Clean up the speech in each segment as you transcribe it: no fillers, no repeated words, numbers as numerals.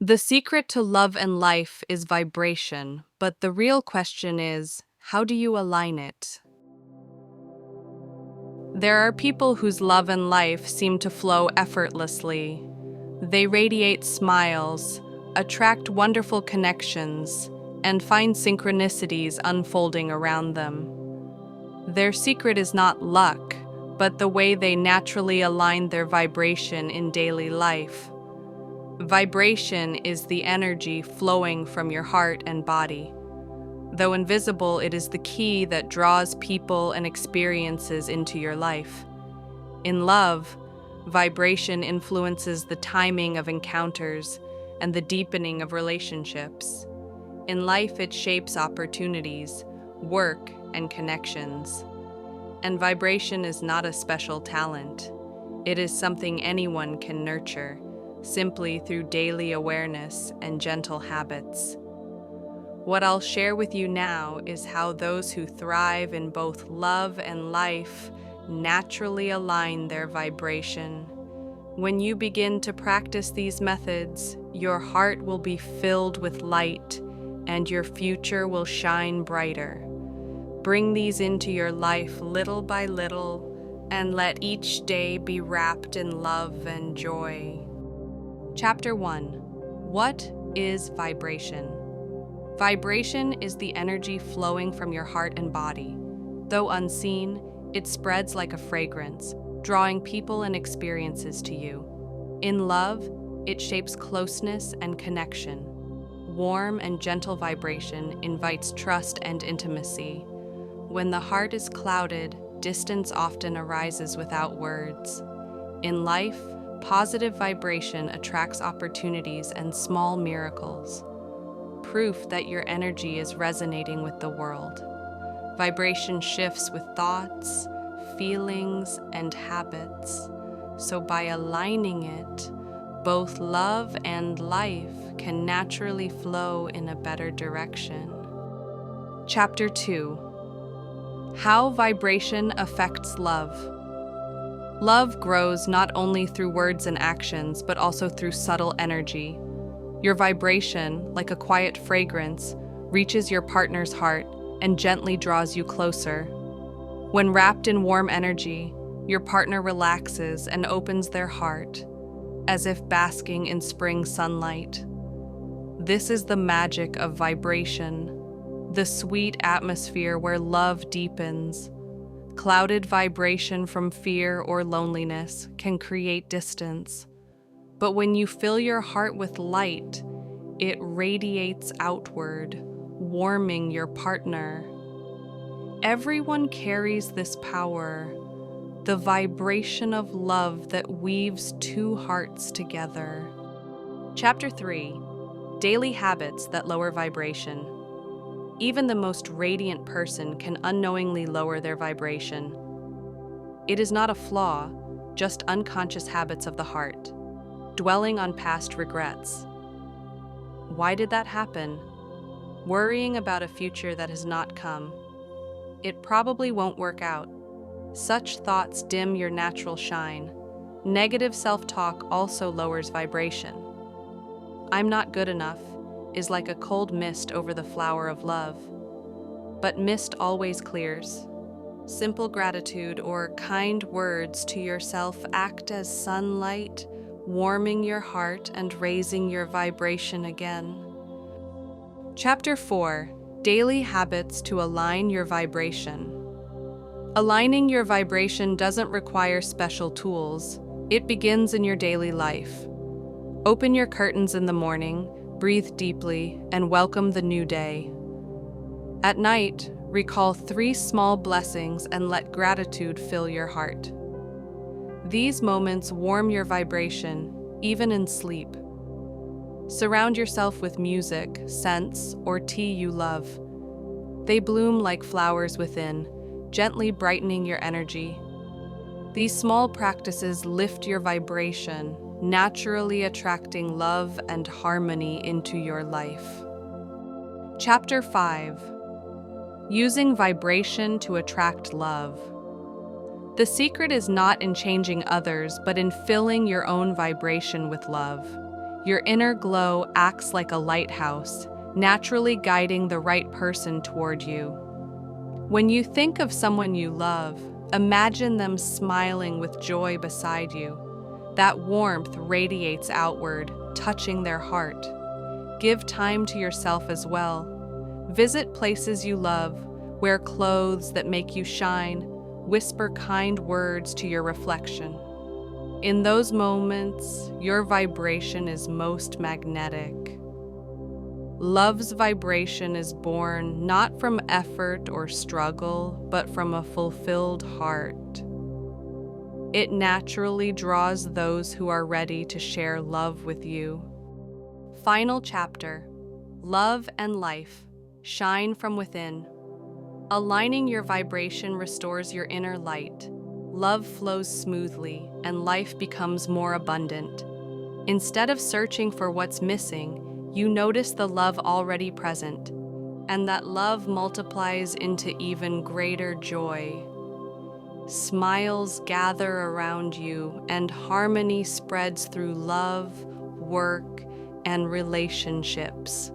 The secret to love and life is vibration, but the real question is, how do you align it? There are people whose love and life seem to flow effortlessly. They radiate smiles, attract wonderful connections, and find synchronicities unfolding around them. Their secret is not luck, but the way they naturally align their vibration in daily life. Vibration is the energy flowing from your heart and body. Though invisible, it is the key that draws people and experiences into your life. In love, vibration influences the timing of encounters and the deepening of relationships. In life, it shapes opportunities, work, and connections. And vibration is not a special talent. It is something anyone can nurture, simply through daily awareness and gentle habits. What I'll share with you now is how those who thrive in both love and life naturally align their vibration. When you begin to practice these methods, your heart will be filled with light and your future will shine brighter. Bring these into your life little by little and let each day be wrapped in love and joy. Chapter 1. What is vibration? Vibration is the energy flowing from your heart and body. Though unseen, it spreads like a fragrance, drawing people and experiences to you. In love, it shapes closeness and connection. Warm and gentle vibration invites trust and intimacy. When the heart is clouded, distance often arises without words. In life, positive vibration attracts opportunities and small miracles. Proof that your energy is resonating with the world. Vibration shifts with thoughts, feelings, and habits. So by aligning it, both love and life can naturally flow in a better direction. Chapter 2. How vibration affects love. Love grows not only through words and actions, but also through subtle energy. Your vibration, like a quiet fragrance, reaches your partner's heart and gently draws you closer. When wrapped in warm energy, your partner relaxes and opens their heart, as if basking in spring sunlight. This is the magic of vibration, the sweet atmosphere where love deepens. Clouded vibration from fear or loneliness can create distance. But when you fill your heart with light, it radiates outward, warming your partner. Everyone carries this power, the vibration of love that weaves two hearts together. Chapter 3. Daily habits that lower vibration. Even the most radiant person can unknowingly lower their vibration. It is not a flaw, just unconscious habits of the heart. Dwelling on past regrets. Why did that happen? Worrying about a future that has not come. It probably won't work out. Such thoughts dim your natural shine. Negative self-talk also lowers vibration. I'm not good enough is like a cold mist over the flower of love. But mist always clears. Simple gratitude or kind words to yourself act as sunlight, warming your heart and raising your vibration again. Chapter 4. Daily habits to align your vibration. Aligning your vibration doesn't require special tools. It begins in your daily life. Open your curtains in the morning, breathe deeply, and welcome the new day. At night, recall 3 small blessings and let gratitude fill your heart. These moments warm your vibration, even in sleep. Surround yourself with music, scents, or tea you love. They bloom like flowers within, gently brightening your energy. These small practices lift your vibration, naturally attracting love and harmony into your life. Chapter 5. Using vibration to attract love. The secret is not in changing others, but in filling your own vibration with love. Your inner glow acts like a lighthouse, naturally guiding the right person toward you. When you think of someone you love, imagine them smiling with joy beside you. That warmth radiates outward, touching their heart. Give time to yourself as well. Visit places you love, wear clothes that make you shine, whisper kind words to your reflection. In those moments, your vibration is most magnetic. Love's vibration is born not from effort or struggle, but from a fulfilled heart. It naturally draws those who are ready to share love with you. Final chapter: Love and Life. Shine from within. Aligning your vibration restores your inner light. Love flows smoothly, and life becomes more abundant. Instead of searching for what's missing, you notice the love already present, and that love multiplies into even greater joy. Smiles gather around you, and harmony spreads through love, work, and relationships.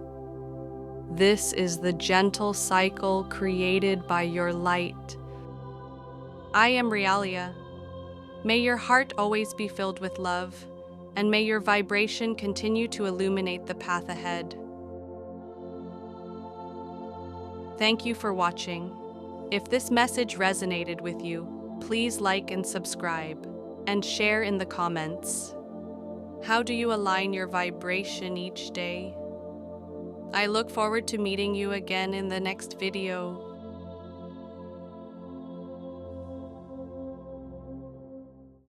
This is the gentle cycle created by your light. I am Realia. May your heart always be filled with love, and may your vibration continue to illuminate the path ahead. Thank you for watching. If this message resonated with you, please like and subscribe, and share in the comments. How do you align your vibration each day? I look forward to meeting you again in the next video.